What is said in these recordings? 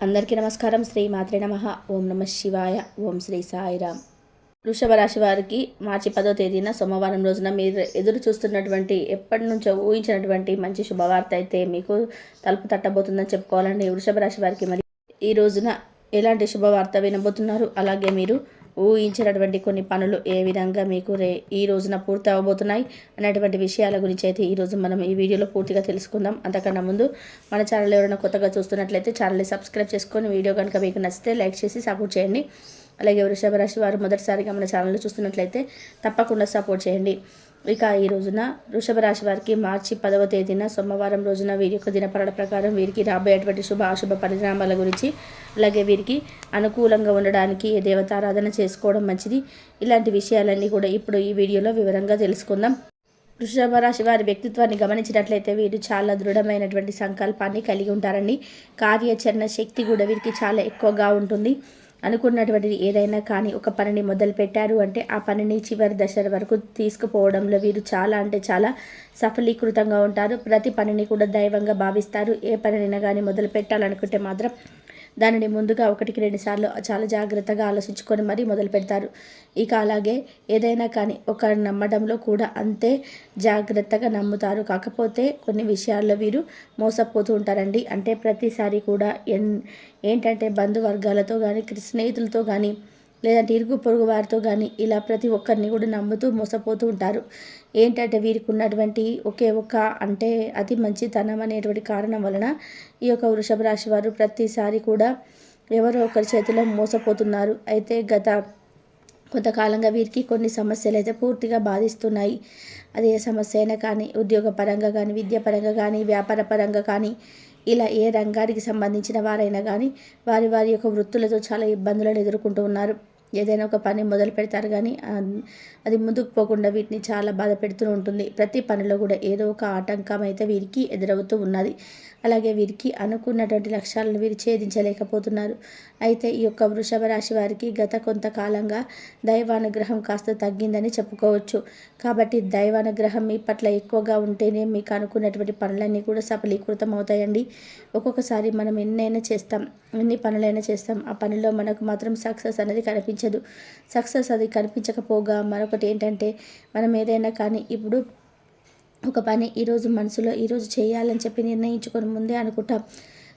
అందరికీ నమస్కారం. శ్రీ మాత్రే నమః. ఓం నమ శివాయ. ఓం శ్రీ సాయిరామ్. వృషభ రాశి వారికి మార్చి 10వ తేదీన సోమవారం రోజున మీరు ఎదురు చూస్తున్నటువంటి ఎప్పటి నుంచో ఊహించినటువంటి మంచి శుభవార్త అయితే మీకు తలుపు తట్టబోతుందని చెప్పుకోవాలండి. వృషభ రాశి వారికి మరి ఈ రోజున ఎలాంటి శుభవార్త వినబోతున్నారు, అలాగే మీరు ఊహించినటువంటి కొన్ని పనులు ఏ విధంగా మీకు ఈ రోజున పూర్తి అవ్వబోతున్నాయి అనేటువంటి విషయాల గురించి అయితే ఈరోజు మనం ఈ వీడియోలో పూర్తిగా తెలుసుకుందాం. అంతకన్నా ముందు మన ఛానల్ ఎవరైనా కొత్తగా చూస్తున్నట్లయితే ఛానల్ని సబ్స్క్రైబ్ చేసుకొని వీడియో కనుక మీకు నచ్చితే లైక్ చేసి సపోర్ట్ చేయండి. అలాగే వృషభ రాశి వారు మొదటిసారిగా మన ఛానల్ చూస్తున్నట్లయితే తప్పకుండా సపోర్ట్ చేయండి. ఇక ఈ రోజున వృషభ రాశి వారికి మార్చి 10వ తేదీన సోమవారం రోజున వీరి యొక్క దినపరణ ప్రకారం వీరికి రాబోయేటువంటి శుభ అశుభ పరిణామాల గురించి, అలాగే వీరికి అనుకూలంగా ఉండడానికి ఏ దేవతారాధన చేసుకోవడం మంచిది, ఇలాంటి విషయాలన్నీ కూడా ఇప్పుడు ఈ వీడియోలో వివరంగా తెలుసుకుందాం. వృషభ రాశి వారి వ్యక్తిత్వాన్ని గమనించినట్లయితే వీరు చాలా దృఢమైనటువంటి సంకల్పాన్ని కలిగి ఉంటారండి. కార్యాచరణ శక్తి కూడా వీరికి చాలా ఎక్కువగా ఉంటుంది. అనుకున్నటువంటిది ఏదైనా కానీ ఒక పనిని మొదలు పెట్టారు అంటే ఆ పనిని చివరి దశ వరకు తీసుకుపోవడంలో వీరు చాలా అంటే చాలా సఫలీకృతంగా ఉంటారు. ప్రతి పనిని కూడా దైవంగా భావిస్తారు. ఏ పనినైనా కానీ మొదలు పెట్టాలనుకుంటే మాత్రం దానిని ముందుగా 1-2 సార్లు చాలా జాగ్రత్తగా ఆలోచించుకొని మరీ మొదలు పెడతారు. ఇక అలాగే ఏదైనా కానీ ఒక నమ్మడంలో కూడా అంతే జాగ్రత్తగా నమ్ముతారు. కాకపోతే కొన్ని విషయాల్లో వీరు మోసపోతూ ఉంటారండి. అంటే ప్రతిసారి కూడా ఏంటంటే బంధువర్గాలతో కానీ స్నేహితులతో కానీ లేదంటే ఇరుగు పొరుగు వారితో కానీ ఇలా ప్రతి ఒక్కరిని కూడా నమ్ముతూ మోసపోతూ ఉంటారు. ఏంటంటే వీరికి ఉన్నటువంటి ఒకే ఒక్క అంటే అతి మంచితనం అనేటువంటి కారణం వలన ఈ యొక్క వృషభ రాశి వారు ప్రతిసారి కూడా ఎవరో ఒకరి చేతిలో మోసపోతున్నారు. అయితే గత కొంతకాలంగా వీరికి కొన్ని సమస్యలు అయితే పూర్తిగా బాధిస్తున్నాయి. అది ఏ సమస్య అయినా కానీ ఉద్యోగపరంగా కానీ, విద్యాపరంగా కానీ, వ్యాపార పరంగా కానీ, ఇలా ఏ రంగానికి సంబంధించిన వారైనా కానీ వారి వారి యొక్క వృత్తులతో చాలా ఇబ్బందులను ఎదుర్కొంటూ ఉన్నారు. ఏదైనా ఒక పని మొదలు పెడతారు కానీ అది ముందుకు పోకుండా వీటిని చాలా బాధ పెడుతూ ఉంటుంది. ప్రతి పనిలో కూడా ఏదో ఒక ఆటంకం అయితే వీరికి ఎదురవుతూ ఉన్నది. అలాగే వీరికి అనుకున్నటువంటి లక్ష్యాలను వీరు ఛేదించలేకపోతున్నారు. అయితే ఈ యొక్క వృషభ రాశి వారికి గత కొంతకాలంగా దైవానుగ్రహం కాస్త తగ్గిందని చెప్పుకోవచ్చు. కాబట్టి దైవానుగ్రహం మీ పట్ల ఎక్కువగా ఉంటేనే మీకు అనుకున్నటువంటి పనులన్నీ కూడా సఫలీకృతం అవుతాయండి. ఒక్కొక్కసారి మనం ఎన్ని పనులైనా చేస్తాం, ఆ పనిలో మనకు మాత్రం సక్సెస్ అనేది కనిపించదు. సక్సెస్ అది కనిపించకపోగా మరొకటి ఏంటంటే మనం ఏదైనా కానీ ఇప్పుడు ఒక పని ఈరోజు మనసులో ఈరోజు చేయాలని చెప్పి నిర్ణయించుకొని ముందే అనుకుంటాం,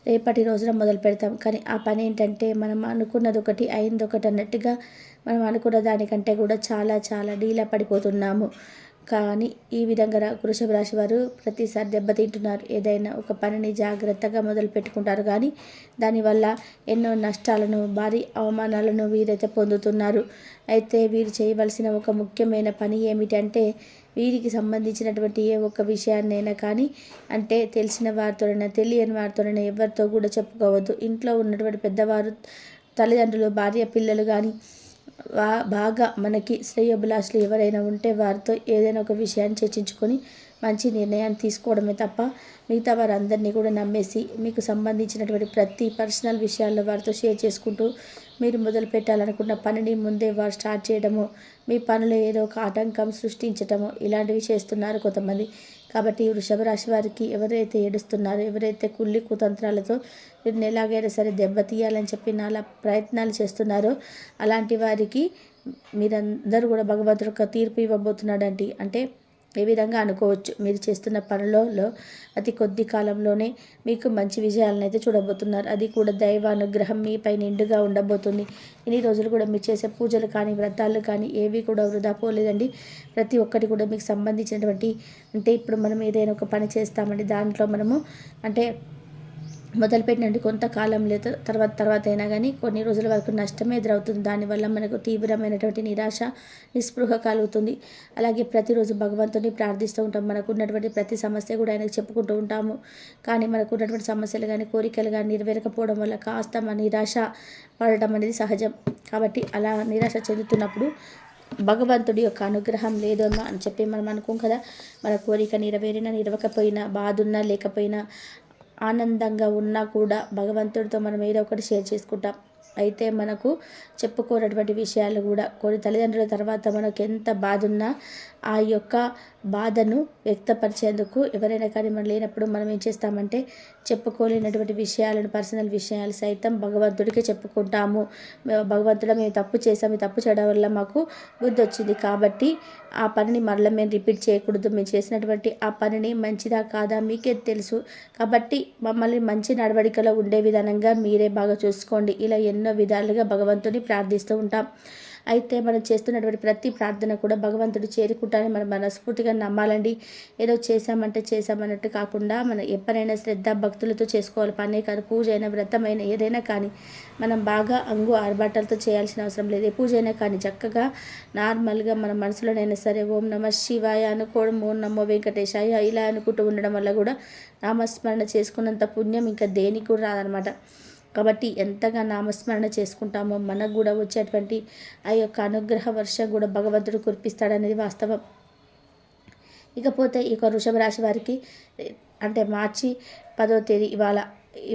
రేపటి రోజున మొదలు పెడతాం. కానీ ఆ పని ఏంటంటే మనం అనుకున్నది ఒకటి అయింది ఒకటి అన్నట్టుగా మనం అనుకున్న దానికంటే కూడా చాలా చాలా డీలా పడిపోతున్నాము. కానీ ఈ విధంగా వృషభ రాశి వారు ప్రతిసారి దెబ్బతింటున్నారు. ఏదైనా ఒక పనిని జాగ్రత్తగా మొదలు పెట్టుకుంటారు కానీ దానివల్ల ఎన్నో నష్టాలను, భారీ అవమానాలను వీరైతే పొందుతున్నారు. అయితే వీరు చేయవలసిన ఒక ముఖ్యమైన పని ఏమిటంటే వీరికి సంబంధించినటువంటి ఏ ఒక్క విషయాన్నైనా కానీ అంటే తెలిసిన వారితోనైనా తెలియని వారితోనైనా ఎవరితో కూడా చెప్పుకోవద్దు. ఇంట్లో ఉన్నటువంటి పెద్దవారు, తల్లిదండ్రులు, భార్య, పిల్లలు కానీ బాగా మనకి శ్రేయోభిలాషులు ఎవరైనా ఉంటే వారితో ఏదైనా ఒక విషయాన్ని చర్చించుకొని మంచి నిర్ణయాన్ని తీసుకోవడమే తప్ప మిగతా వారందరినీ కూడా నమ్మేసి మీకు సంబంధించినటువంటి ప్రతి పర్సనల్ విషయాల్లో వారితో షేర్ చేసుకుంటూ మీరు మొదలు పెట్టాలనుకున్న పనిని ముందే వారు స్టార్ట్ చేయడము, మీ పనులు ఏదో ఒక ఆటంకం సృష్టించటము ఇలాంటివి చేస్తున్నారు కొంతమంది. కాబట్టి వృషభ రాశి వారికి ఎవరైతే ఏడుస్తున్నారో, ఎవరైతే కుళ్ళి కుతంత్రాలతో వీరిని ఎలాగైనా సరే దెబ్బతీయాలని చెప్పి నాలా ప్రయత్నాలు చేస్తున్నారో అలాంటి వారికి మీరందరూ కూడా భగవంతుడు ఒక తీర్పు ఇవ్వబోతున్నాడండి. అంటే ఏ విధంగా అనుకోవచ్చు, మీరు చేస్తున్న పనులలో అతి కొద్ది కాలంలోనే మీకు మంచి విజయాలను అయితే చూడబోతున్నారు. అది కూడా దైవానుగ్రహం మీపై నిండుగా ఉండబోతుంది. ఇన్ని రోజులు కూడా మీరు చేసే పూజలు కానీ, వ్రతాలు కానీ ఏవి కూడా వృధా పోలేదండి. ప్రతి ఒక్కటి కూడా మీకు సంబంధించినటువంటి అంటే ఇప్పుడు మనం ఏదైనా ఒక పని చేస్తామండి, దాంట్లో మనము అంటే మొదలుపెట్టినండి కొంతకాలం లేదు తర్వాత అయినా కానీ కొన్ని రోజుల వరకు నష్టమే ఎదురవుతుంది. దానివల్ల మనకు తీవ్రమైనటువంటి నిరాశ, నిస్పృహ కలుగుతుంది. అలాగే ప్రతిరోజు భగవంతుని ప్రార్థిస్తూ ఉంటాం. మనకు ఉన్నటువంటి ప్రతి సమస్య కూడా ఆయనకు చెప్పుకుంటూ ఉంటాము. కానీ మనకు ఉన్నటువంటి సమస్యలు కానీ కోరికలు కానీ నెరవేరకపోవడం వల్ల కాస్త మన నిరాశ పడటం అనేది సహజం. కాబట్టి అలా నిరాశ చెందుతున్నప్పుడు భగవంతుడి యొక్క అనుగ్రహం లేదమ్మా అని చెప్పి మనం అనుకోం కదా. మన కోరిక నెరవేరినా నెరవకపోయినా, బాధ ఉన్నా లేకపోయినా, ఆనందంగా ఉన్నా కూడా భగవంతుడితో మనం ఏదో ఒకటి షేర్ చేసుకుంటాం. అయితే మనకు చెప్పుకోనటువంటి విషయాలు కూడా కొన్ని తల్లిదండ్రుల తర్వాత మనకు ఎంత బాధ ఉన్నా ఆ యొక్క బాధను వ్యక్తపరిచేందుకు ఎవరైనా కానీ మనం లేనప్పుడు మనం ఏం చేస్తామంటే చెప్పుకోలేనటువంటి విషయాలను, పర్సనల్ విషయాలు సైతం భగవంతుడికే చెప్పుకుంటాము. భగవంతుడా, మేము తప్పు చేసాము, ఈ తప్పు చేయడం వల్ల మాకు బుద్ధి వచ్చింది కాబట్టి ఆ పనిని మరలా మేము రిపీట్ చేయకూడదు. మేము చేసినటువంటి ఆ పనిని మంచిదా కాదా మీకే తెలుసు కాబట్టి మమ్మల్ని మంచి నడవడికలో ఉండే విధానంగా మీరే బాగా చూసుకోండి. ఇలా ఎన్నో విధాలుగా భగవంతుని ప్రార్థిస్తూ ఉంటాం. అయితే మనం చేస్తున్నటువంటి ప్రతి ప్రార్థన కూడా భగవంతుడు చేరుకుంటానని మనం మనస్ఫూర్తిగా నమ్మాలండి. ఏదో చేశామంటే చేశామన్నట్టు కాకుండా మనం ఎప్పుడైనా శ్రద్ధ భక్తులతో చేసుకోవాలి. పనే కాదు, పూజ అయినా వ్రతమైన ఏదైనా కానీ మనం బాగా అంగు ఆర్భాటాలతో చేయాల్సిన అవసరం లేదు. ఏ పూజ అయినా కానీ చక్కగా నార్మల్గా మన మనసులోనైనా సరే ఓం నమ శివాయ అనుకోవడం, ఓం నమో వెంకటేశాయ ఇలా అనుకుంటూ ఉండడం వల్ల కూడా నామస్మరణ చేసుకున్నంత పుణ్యం ఇంకా దేనికి కూడా రాదనమాట. కాబట్టి ఎంతగా నామస్మరణ చేసుకుంటామో మనకు కూడా వచ్చేటువంటి ఆ యొక్క అనుగ్రహ వర్షం కూడా భగవంతుడు కురిపిస్తాడనేది వాస్తవం. ఇకపోతే ఈ యొక్క వృషభ రాశి వారికి అంటే మార్చి 10వ తేదీ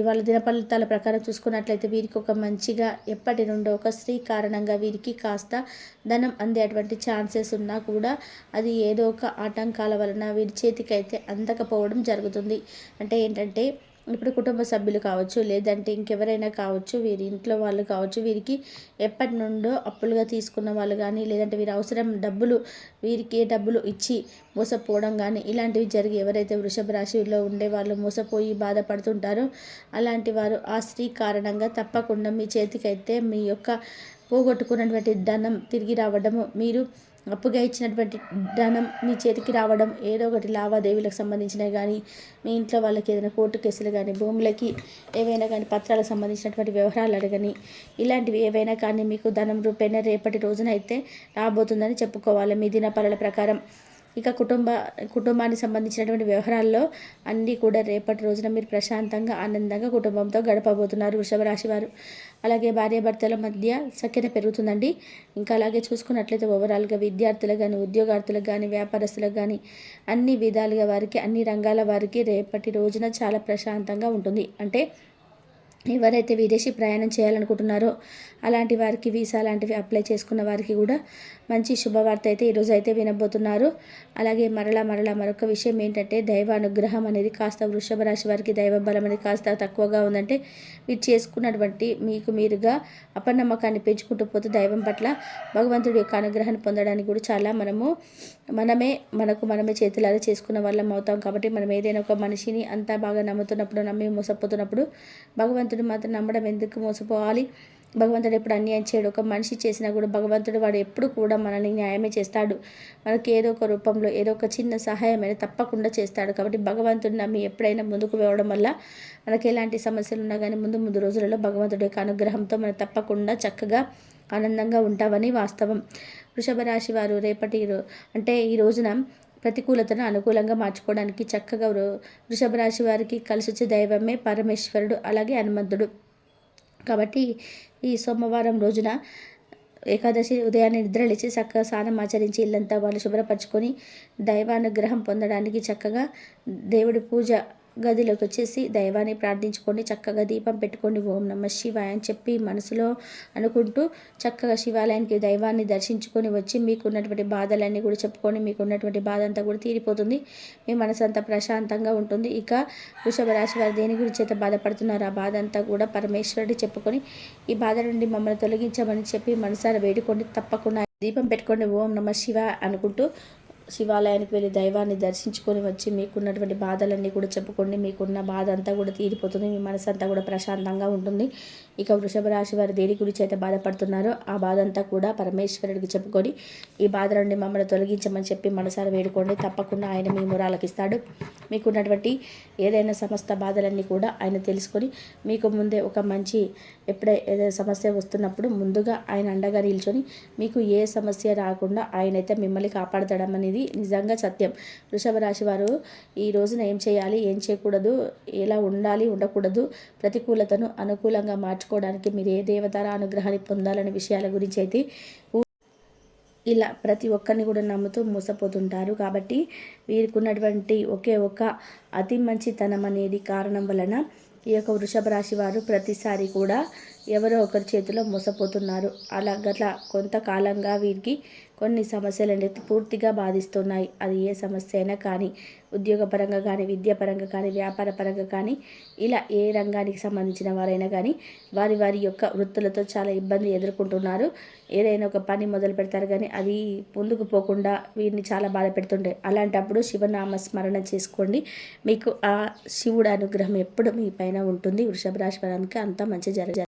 ఇవాళ దినఫలితాల ప్రకారం చూసుకున్నట్లయితే వీరికి ఒక మంచిగా ఎప్పటి నుండో ఒక స్త్రీ కారణంగా వీరికి కాస్త ధనం అందేటువంటి ఛాన్సెస్ ఉన్నా కూడా అది ఏదో ఒక ఆటంకాల వలన వీరి చేతికైతే అందకపోవడం జరుగుతుంది. అంటే ఏంటంటే ఇప్పుడు కుటుంబ సభ్యులు కావచ్చు, లేదంటే ఇంకెవరైనా కావచ్చు, వీరి ఇంట్లో వాళ్ళు కావచ్చు, వీరికి ఎప్పటి నుండో అప్పులుగా తీసుకున్న వాళ్ళు కానీ, లేదంటే వీరి అవసరం వీరికి డబ్బులు ఇచ్చి మోసపోవడం కానీ ఇలాంటివి జరిగి ఎవరైతే వృషభ రాశిలో ఉండే వాళ్ళు మోసపోయి బాధపడుతుంటారో అలాంటి వారు ఆ స్త్రీ కారణంగా తప్పకుండా మీ చేతికైతే మీ యొక్క పోగొట్టుకున్నటువంటి ధనం తిరిగి రావడము, మీరు అప్పుగా ఇచ్చినటువంటి ధనం మీ చేతికి రావడం, ఏదో ఒకటి లావాదేవీలకు సంబంధించినవి కానీ, మీ ఇంట్లో వాళ్ళకి ఏదైనా కోర్టు కేసులు కానీ, భూములకి ఏవైనా కానీ పత్రాలకు సంబంధించినటువంటి వ్యవహారాలు అడగని ఇలాంటివి ఏవైనా కానీ మీకు ధనం రూపేణ రేపటి రోజున అయితే రాబోతుందని చెప్పుకోవాలి మీ దినపరల ప్రకారం. ఇక కుటుంబానికి సంబంధించినటువంటి వ్యవహారాల్లో అన్నీ కూడా రేపటి రోజున మీరు ప్రశాంతంగా ఆనందంగా కుటుంబంతో గడపబోతున్నారు వృషభ రాశి వారు. అలాగే భార్యాభర్తల మధ్య సఖ్యత పెరుగుతుందండి. ఇంకా అలాగే చూసుకున్నట్లయితే ఓవరాల్గా విద్యార్థులకు కానీ, ఉద్యోగార్థులకు కానీ, వ్యాపారస్తులకు కానీ అన్ని విధాలుగా వారికి, అన్ని రంగాల వారికి రేపటి రోజున చాలా ప్రశాంతంగా ఉంటుంది. అంటే ఎవరైతే విదేశీ ప్రయాణం చేయాలనుకుంటున్నారో అలాంటి వారికి, వీసా లాంటివి అప్లై చేసుకున్న వారికి కూడా మంచి శుభవార్త అయితే ఈరోజు అయితే వినబోతున్నారు. అలాగే మరలా మరొక విషయం ఏంటంటే దైవానుగ్రహం అనేది కాస్త వృషభ రాశి వారికి దైవ బలం అనేది కాస్త తక్కువగా ఉందంటే మీరు చేసుకున్నటువంటి మీకు మీరుగా అపనమ్మకాన్ని పెంచుకుంటూ పోతే దైవం పట్ల భగవంతుడి యొక్క అనుగ్రహాన్ని పొందడానికి కూడా చాలా మనమే చేతులారా చేసుకున్న వాళ్ళం అవుతాం. కాబట్టి మనం ఏదైనా ఒక మనిషిని అంతా బాగా నమ్ముతున్నప్పుడు, నమ్మి మోసపోతున్నప్పుడు భగవంతుడు మాత్రం నమ్మడం ఎందుకు మోసపోవాలి? భగవంతుడు ఎప్పుడు అన్యాయం చేయడు. ఒక మనిషి చేసినా కూడా భగవంతుడు వాడు ఎప్పుడు కూడా మనల్ని న్యాయమే చేస్తాడు. మనకి ఏదో ఒక రూపంలో ఏదో ఒక చిన్న సహాయమైన తప్పకుండా చేస్తాడు. కాబట్టి భగవంతుడిని నమ్మి ఎప్పుడైనా ముందుకు వెళ్ళడం వల్ల మనకి ఎలాంటి సమస్యలు ఉన్నా కానీ ముందు రోజులలో భగవంతుడి యొక్క అనుగ్రహంతో మనం తప్పకుండా చక్కగా ఆనందంగా ఉంటామని వాస్తవం. వృషభ రాశి వారు అంటే ఈ రోజున ప్రతికూలతను అనుకూలంగా మార్చుకోవడానికి చక్కగా వృషభ రాశి వారికి కలిసి వచ్చే దైవమే పరమేశ్వరుడు, అలాగే హనుమంతుడు. కాబట్టి ఈ సోమవారం రోజున ఏకాదశి ఉదయాన్నే నిద్రలేచి చక్కగా స్నానం ఆచరించి ఇల్లంతా వాళ్ళు శుభ్రపరచుకొని దైవానుగ్రహం పొందడానికి చక్కగా దేవుడి పూజ గదిలోకి వచ్చేసి దైవాన్ని ప్రార్థించుకోండి. చక్కగా దీపం పెట్టుకోండి. ఓం నమ శివాయ అని చెప్పి మనసులో అనుకుంటూ చక్కగా శివాలయానికి దైవాన్ని దర్శించుకొని వచ్చి మీకున్నటువంటి బాధలన్నీ కూడా చెప్పుకొని మీకున్నటువంటి బాధ అంతా కూడా తీరిపోతుంది. మీ మనసు అంతా ప్రశాంతంగా ఉంటుంది. ఇక వృషభ రాశి వారు దేని గురించి అయితే బాధపడుతున్నారో ఆ బాధ అంతా కూడా పరమేశ్వరుడి చెప్పుకొని ఈ బాధ నుండి మమ్మల్ని తొలగించమని చెప్పి మనసారా వేడుకోండి. తప్పకుండా దీపం పెట్టుకోండి. ఓం నమ శివ అనుకుంటూ శివాలయానికి వెళ్ళి దైవాన్ని దర్శించుకొని వచ్చి మీకున్నటువంటి బాధలన్నీ కూడా చెప్పుకోండి. మీకున్న బాధ అంతా కూడా తీరిపోతుంది. మీ మనసు అంతా కూడా ప్రశాంతంగా ఉంటుంది. ఇక వృషభ రాశి వారు దేని గురించి అయితే బాధపడుతున్నారో ఆ బాధ అంతా కూడా పరమేశ్వరుడికి చెప్పుకొని ఈ బాధ నుండి మమ్మల్ని తొలగించమని చెప్పి మనసారా వేడుకోండి. తప్పకుండా ఆయన మీ మొరాలకిస్తాడు. మీకున్నటువంటి ఏదైనా సమస్త బాధలన్నీ కూడా ఆయన తెలుసుకొని మీకు ముందే ఒక మంచి ఏదైనా సమస్య వస్తున్నప్పుడు ముందుగా ఆయన అండగా నిల్చొని మీకు ఏ సమస్య రాకుండా ఆయనైతే మిమ్మల్ని కాపాడతాడమనేది నిజంగా సత్యం. వృషభ రాశి వారు ఈ రోజున ఏం చేయాలి, ఏం చేయకూడదు, ఎలా ఉండాలి, ఉండకూడదు, ప్రతికూలతను అనుకూలంగా మార్చుకోవడానికి మీరు ఏ దేవతార అనుగ్రహాన్ని పొందాలనే విషయాల గురించి అయితే ఇలా ప్రతి ఒక్కరిని కూడా నమ్ముతూ మోసపోతుంటారు. కాబట్టి వీరికి ఉన్నటువంటి ఒకే ఒక అతి మంచితనం అనేది కారణం వలన ఈ యొక్క వృషభ రాశి వారు ప్రతిసారి కూడా ఎవరో ఒకరి చేతిలో మోసపోతున్నారు. అలా గట్ల కొంతకాలంగా వీరికి కొన్ని సమస్యలు అనేది పూర్తిగా బాధిస్తున్నాయి. అది ఏ సమస్య అయినా కానీ, ఉద్యోగపరంగా కానీ, విద్యాపరంగా కానీ, వ్యాపార పరంగా కానీ, ఇలా ఏ రంగానికి సంబంధించిన వారైనా కానీ వారి వారి యొక్క వృత్తులతో చాలా ఇబ్బంది ఎదుర్కొంటున్నారు. ఏదైనా ఒక పని మొదలు పెడతారు కానీ అది ముందుకు పోకుండా వీరిని చాలా బాధ పెడుతుండే. అలాంటప్పుడు శివనామ స్మరణ చేసుకోండి. మీకు ఆ శివుడు అనుగ్రహం ఎప్పుడు మీ పైన ఉంటుంది. వృషభ రాశి వారికి అంతా మంచి జరగాలి.